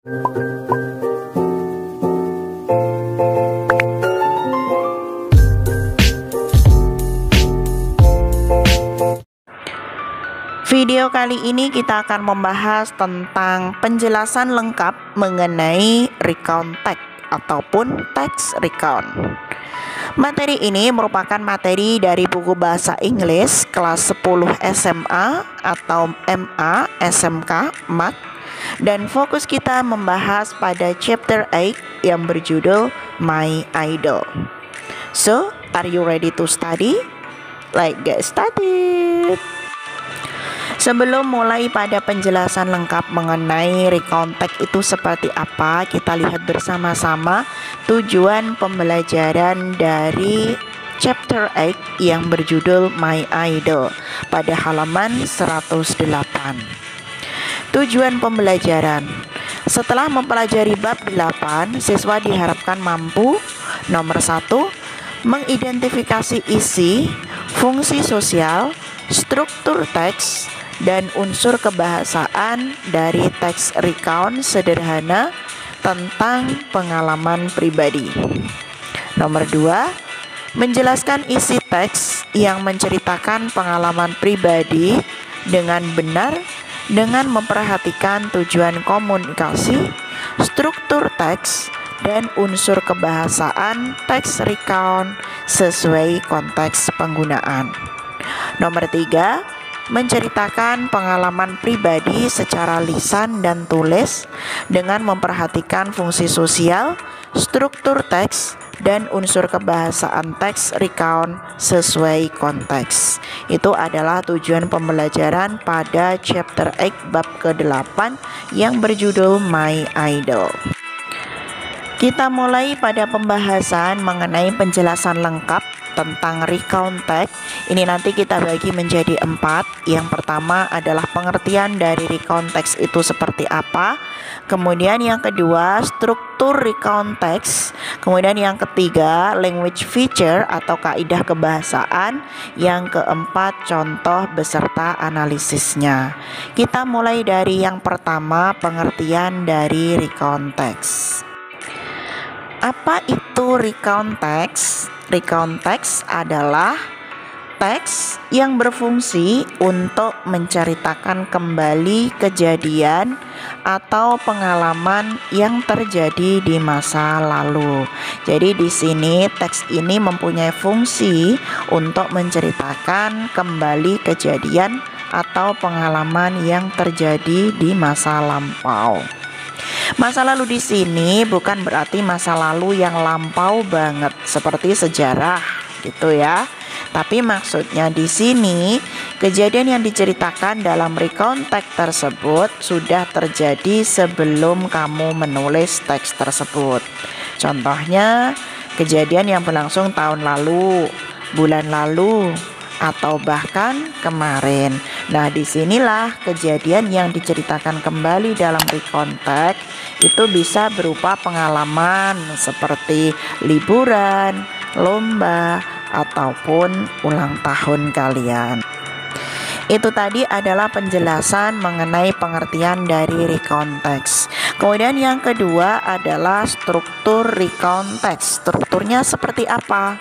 Video kali ini kita akan membahas tentang penjelasan lengkap mengenai recount text ataupun text recount. Materi ini merupakan materi dari buku bahasa Inggris kelas 10 SMA atau MA, SMK, MAT, dan fokus kita membahas pada chapter 8 yang berjudul My Idol. So, are you ready to study? Let's get started. Sebelum mulai pada penjelasan lengkap mengenai recount text itu seperti apa, kita lihat bersama-sama tujuan pembelajaran dari chapter 8 yang berjudul My Idol pada halaman 108. Tujuan pembelajaran. Setelah mempelajari bab 8, siswa diharapkan mampu nomor 1, mengidentifikasi isi, fungsi sosial, struktur teks, dan unsur kebahasaan dari teks recount sederhana tentang pengalaman pribadi. Nomor 2, menjelaskan isi teks yang menceritakan pengalaman pribadi dengan benar dengan memperhatikan tujuan komunikasi, struktur teks, dan unsur kebahasaan teks recount sesuai konteks penggunaan. Nomor 3, menceritakan pengalaman pribadi secara lisan dan tulis dengan memperhatikan fungsi sosial, struktur teks, dan unsur kebahasaan teks recount sesuai konteks. Itu adalah tujuan pembelajaran pada chapter 8 bab ke-8 yang berjudul My Idol. Kita mulai pada pembahasan mengenai penjelasan lengkap tentang recount text. Ini nanti kita bagi menjadi 4. Yang pertama adalah pengertian dari recount text itu seperti apa. Kemudian yang kedua, struktur recount text. Kemudian yang ketiga, language feature atau kaidah kebahasaan. Yang keempat, contoh beserta analisisnya. Kita mulai dari yang pertama, pengertian dari recount text. Apa itu recount text? Recount text adalah teks yang berfungsi untuk menceritakan kembali kejadian atau pengalaman yang terjadi di masa lalu. Jadi di sini teks ini mempunyai fungsi untuk menceritakan kembali kejadian atau pengalaman yang terjadi di masa lampau. Masa lalu di sini bukan berarti masa lalu yang lampau banget seperti sejarah gitu ya. Tapi maksudnya di sini kejadian yang diceritakan dalam recount text tersebut sudah terjadi sebelum kamu menulis teks tersebut. Contohnya kejadian yang berlangsung tahun lalu, bulan lalu, atau bahkan kemarin. Nah, disinilah kejadian yang diceritakan kembali dalam recount text itu bisa berupa pengalaman seperti liburan, lomba, ataupun ulang tahun kalian. Itu tadi adalah penjelasan mengenai pengertian dari recount text. Kemudian yang kedua adalah struktur recount text. Strukturnya seperti apa?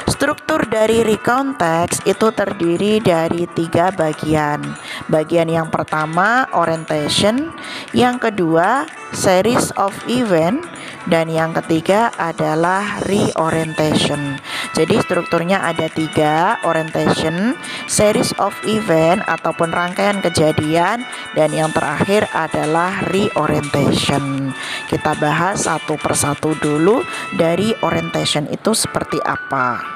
Struktur dari recount text itu terdiri dari 3 bagian. Bagian yang pertama orientation, yang kedua series of event, dan yang ketiga adalah reorientation. Jadi strukturnya ada 3, orientation, series of event ataupun rangkaian kejadian, dan yang terakhir adalah reorientation. Kita bahas satu persatu dulu dari orientation itu seperti apa.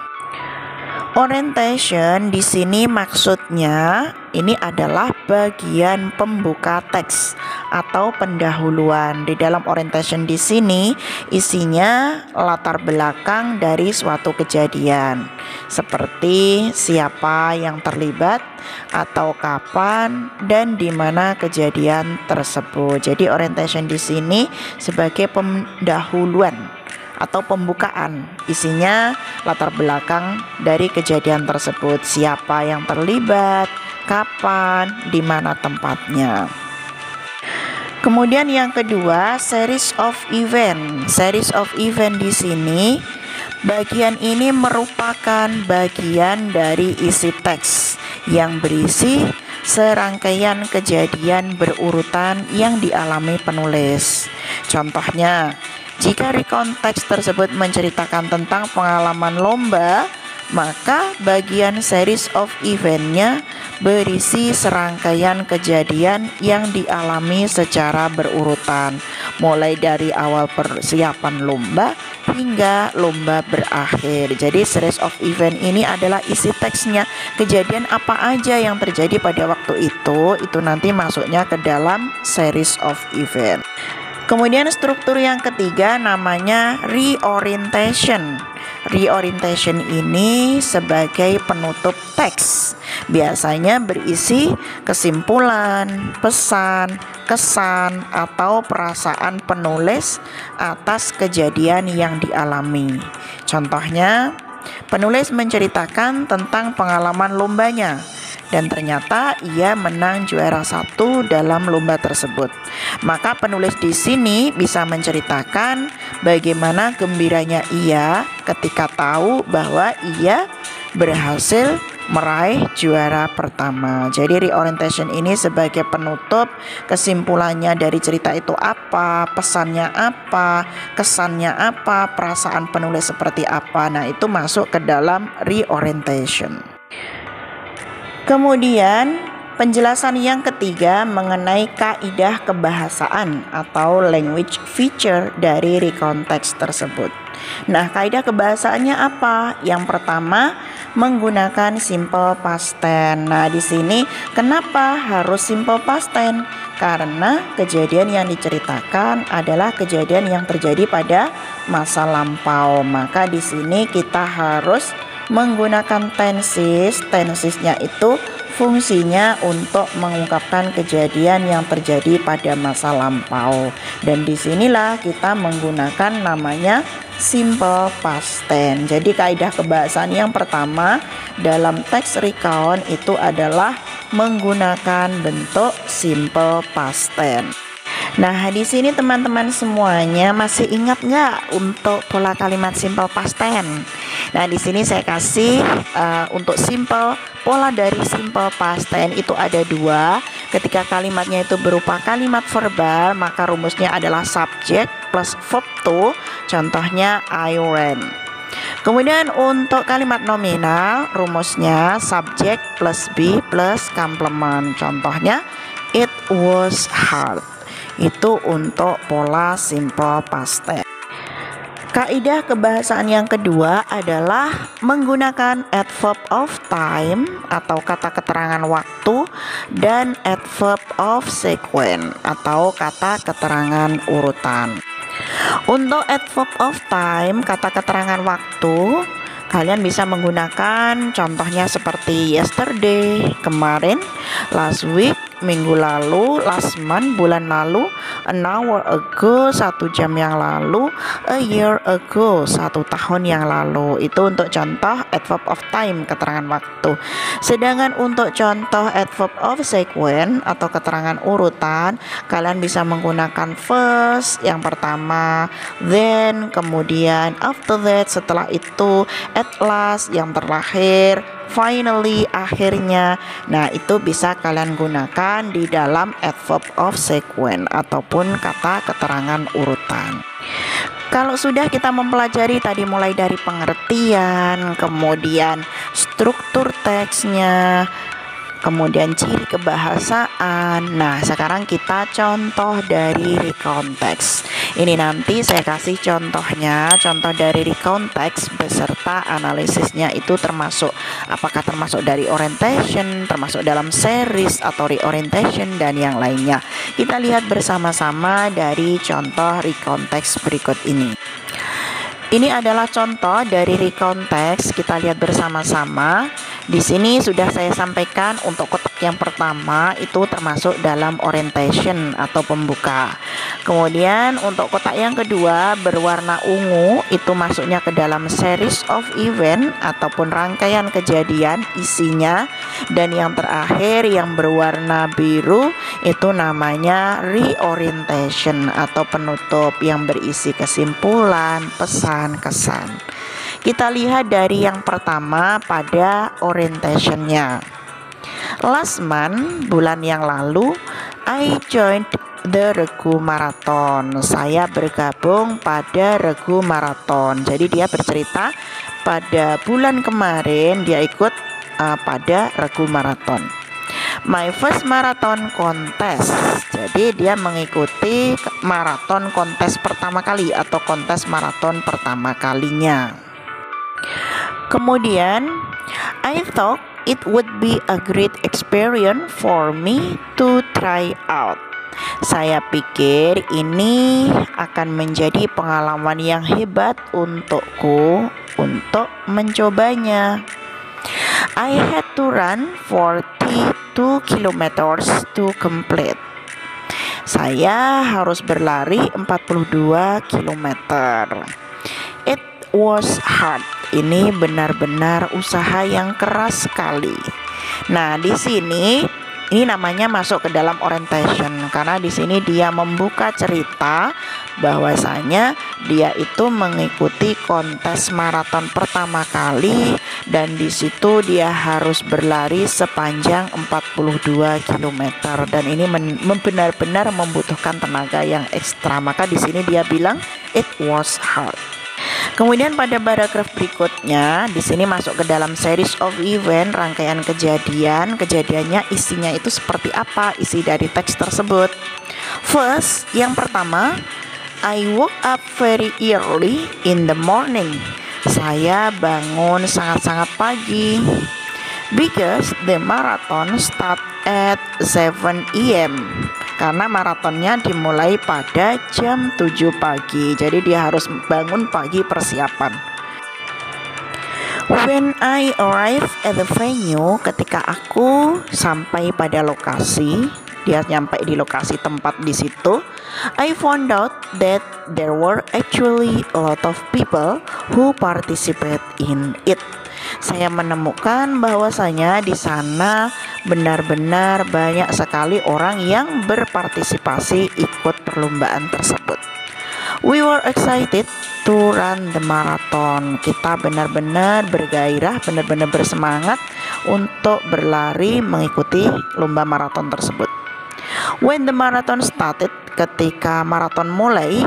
Orientation di sini maksudnya ini adalah bagian pembuka teks atau pendahuluan. Di dalam orientation di sini isinya latar belakang dari suatu kejadian, seperti siapa yang terlibat atau kapan dan di mana kejadian tersebut. Jadi orientation di sini sebagai pendahuluan atau pembukaan, isinya latar belakang dari kejadian tersebut, siapa yang terlibat, kapan, di mana tempatnya. Kemudian yang kedua, series of event. Series of event di sini, bagian ini merupakan bagian dari isi teks yang berisi serangkaian kejadian berurutan yang dialami penulis. Contohnya, jika recount teks tersebut menceritakan tentang pengalaman lomba, maka bagian series of event-nya berisi serangkaian kejadian yang dialami secara berurutan, mulai dari awal persiapan lomba hingga lomba berakhir. Jadi series of event ini adalah isi teksnya, kejadian apa aja yang terjadi pada waktu itu nanti masuknya ke dalam series of event. Kemudian struktur yang ketiga namanya reorientation. Reorientation ini sebagai penutup teks. Biasanya berisi kesimpulan, pesan, kesan, atau perasaan penulis atas kejadian yang dialami. Contohnya, penulis menceritakan tentang pengalaman lombanya dan ternyata ia menang juara 1 dalam lomba tersebut. Maka penulis di sini bisa menceritakan bagaimana gembiranya ia ketika tahu bahwa ia berhasil meraih juara pertama. Jadi reorientation ini sebagai penutup, kesimpulannya dari cerita itu apa, pesannya apa, kesannya apa, perasaan penulis seperti apa. Nah, itu masuk ke dalam reorientation. Kemudian penjelasan yang ketiga mengenai kaidah kebahasaan atau language feature dari recount text tersebut. Nah, kaidah kebahasaannya apa? Yang pertama, menggunakan simple past tense. Nah, di sini kenapa harus simple past tense? Karena kejadian yang diceritakan adalah kejadian yang terjadi pada masa lampau. Maka di sini kita harus menggunakan tenses. Tensesnya itu fungsinya untuk mengungkapkan kejadian yang terjadi pada masa lampau. Dan disinilah kita menggunakan namanya simple past tense. Jadi kaidah kebahasaan yang pertama dalam teks recount itu adalah menggunakan bentuk simple past tense. Nah, di sini teman-teman semuanya masih ingat nggak untuk pola kalimat simple past tense? Nah, di sini saya kasih untuk simple, pola dari simple past tense itu ada 2. Ketika kalimatnya itu berupa kalimat verbal, maka rumusnya adalah subject plus verb to. Contohnya I ran. Kemudian untuk kalimat nominal, rumusnya subject plus be plus complement. Contohnya it was hard. Itu untuk pola simple past tense. Kaidah kebahasaan yang kedua adalah menggunakan adverb of time atau kata keterangan waktu dan adverb of sequence atau kata keterangan urutan. Untuk adverb of time, kata keterangan waktu, kalian bisa menggunakan contohnya seperti yesterday, kemarin, last week, minggu lalu, last month, bulan lalu, an hour ago, 1 jam yang lalu, a year ago, 1 tahun yang lalu. Itu untuk contoh adverb of time, keterangan waktu. Sedangkan untuk contoh adverb of sequence atau keterangan urutan, kalian bisa menggunakan first yang pertama, then, kemudian after that, setelah itu, at last yang terakhir, finally akhirnya. Nah, itu bisa kalian gunakan di dalam adverb of sequence ataupun kata keterangan urutan. Kalau sudah kita mempelajari tadi mulai dari pengertian, kemudian struktur teksnya, kemudian ciri kebahasaan. Nah, sekarang kita contoh dari recount text. Ini nanti saya kasih contohnya, contoh dari recount text beserta analisisnya itu termasuk apakah termasuk dari orientation, termasuk dalam series atau reorientation dan yang lainnya. Kita lihat bersama-sama dari contoh recount text berikut ini. Ini adalah contoh dari recount text, kita lihat bersama-sama. Di sini sudah saya sampaikan untuk kotak yang pertama itu termasuk dalam orientation atau pembuka. Kemudian untuk kotak yang kedua berwarna ungu itu masuknya ke dalam series of event ataupun rangkaian kejadian isinya. Dan yang terakhir yang berwarna biru itu namanya reorientation atau penutup yang berisi kesimpulan, pesan, kesan. Kita lihat dari yang pertama pada orientationnya. Last month, bulan yang lalu, I joined the Regu Marathon. Saya bergabung pada Regu Marathon. Jadi dia bercerita pada bulan kemarin dia ikut pada Regu Marathon. My first marathon contest. Jadi dia mengikuti maraton kontes pertama kali atau kontes maraton pertama kalinya. Kemudian, I thought it would be a great experience for me to try out. Saya pikir ini akan menjadi pengalaman yang hebat untukku untuk mencobanya. I had to run 42 kilometers to complete. Saya harus berlari 42 kilometer. It was hard. Ini benar-benar usaha yang keras sekali. Nah, di sini ini namanya masuk ke dalam orientation karena di sini dia membuka cerita bahwasanya dia itu mengikuti kontes maraton pertama kali dan di situ dia harus berlari sepanjang 42 km dan ini benar-benar membutuhkan tenaga yang ekstra. Maka di sini dia bilang it was hard. Kemudian pada paragraf berikutnya di sini masuk ke dalam series of event, rangkaian kejadian. Kejadiannya isinya itu seperti apa isi dari teks tersebut. First, yang pertama, I woke up very early in the morning. Saya bangun sangat-sangat pagi. Because the marathon start at 7 a.m. Karena maratonnya dimulai pada jam 7 pagi. Jadi dia harus bangun pagi persiapan. When I arrived at the venue, ketika aku sampai pada lokasi, dia nyampe di lokasi tempat di situ, I found out that there were actually a lot of people who participate in it. Saya menemukan bahwasanya di sana benar-benar banyak sekali orang yang berpartisipasi ikut perlombaan tersebut. We were excited to run the marathon. Kita benar-benar bergairah, benar-benar bersemangat untuk berlari mengikuti lomba maraton tersebut. When the marathon started, ketika maraton mulai,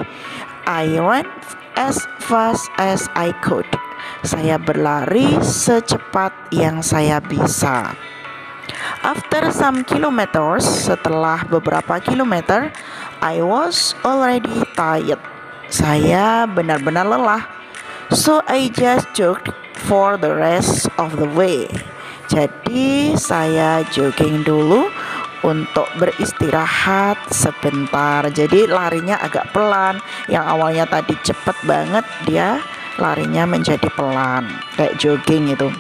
I ran as fast as I could. Saya berlari secepat yang saya bisa. After some kilometers, setelah beberapa kilometer, I was already tired. Saya benar-benar lelah. So I just jogged for the rest of the way. Jadi saya jogging dulu untuk beristirahat sebentar. Jadi larinya agak pelan. Yang awalnya tadi cepat banget, dia larinya menjadi pelan, kayak jogging itu.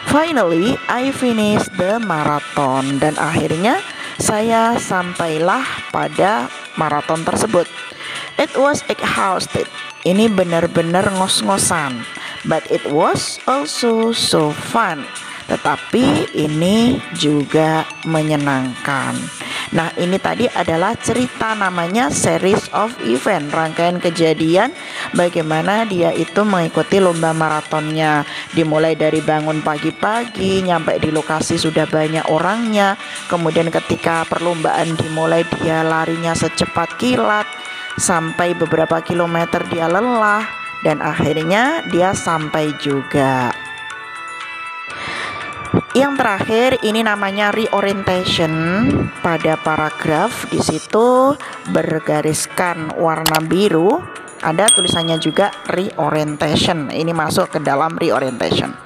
Finally, I finished the marathon. Dan akhirnya saya sampailah pada maraton tersebut. It was exhausted. Ini benar-benar ngos-ngosan. But it was also so fun. Tetapi ini juga menyenangkan. Nah, ini tadi adalah cerita, namanya series of event, rangkaian kejadian bagaimana dia itu mengikuti lomba maratonnya. Dimulai dari bangun pagi-pagi, nyampe di lokasi sudah banyak orangnya. Kemudian ketika perlombaan dimulai dia larinya secepat kilat. Sampai beberapa kilometer dia lelah dan akhirnya dia sampai juga. Yang terakhir ini namanya reorientation. Pada paragraf di situ bergariskan warna biru, ada tulisannya juga reorientation. Ini masuk ke dalam reorientation.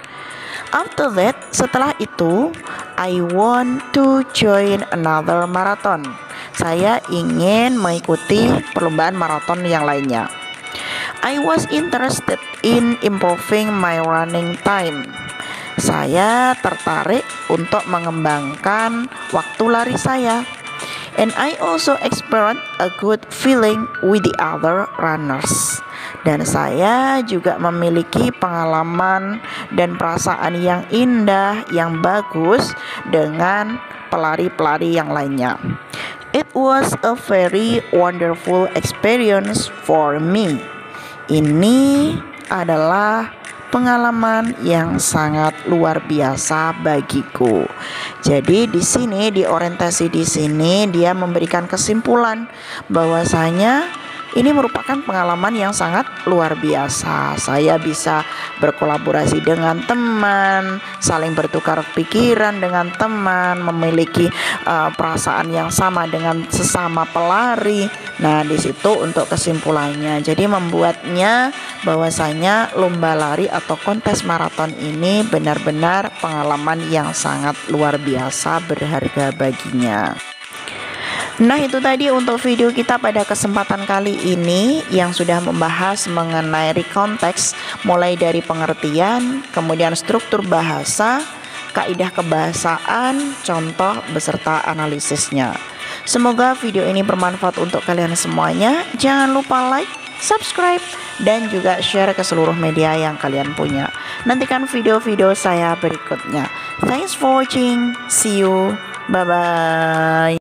After that, setelah itu, I want to join another marathon. Saya ingin mengikuti perlombaan maraton yang lainnya. I was interested in improving my running time. saya tertarik untuk mengembangkan waktu lari saya. And I also experienced a good feeling with the other runners. Dan saya juga memiliki pengalaman dan perasaan yang indah, yang bagus dengan pelari-pelari yang lainnya. It was a very wonderful experience for me. Ini adalah pengalaman yang sangat luar biasa bagiku. Jadi di sini, di orientasi di sini dia memberikan kesimpulan bahwasanya ini merupakan pengalaman yang sangat luar biasa. Saya bisa berkolaborasi dengan teman, saling bertukar pikiran dengan teman, memiliki perasaan yang sama dengan sesama pelari. Nah, di situ untuk kesimpulannya. Jadi membuatnya bahwasanya lomba lari atau kontes maraton ini benar-benar pengalaman yang sangat luar biasa, berharga baginya. Nah, itu tadi untuk video kita pada kesempatan kali ini yang sudah membahas mengenai rekonteks, mulai dari pengertian, kemudian struktur bahasa, kaidah kebahasaan, contoh beserta analisisnya. Semoga video ini bermanfaat untuk kalian semuanya. Jangan lupa like, subscribe, dan juga share ke seluruh media yang kalian punya. Nantikan video-video saya berikutnya. Thanks for watching. See you. Bye-bye.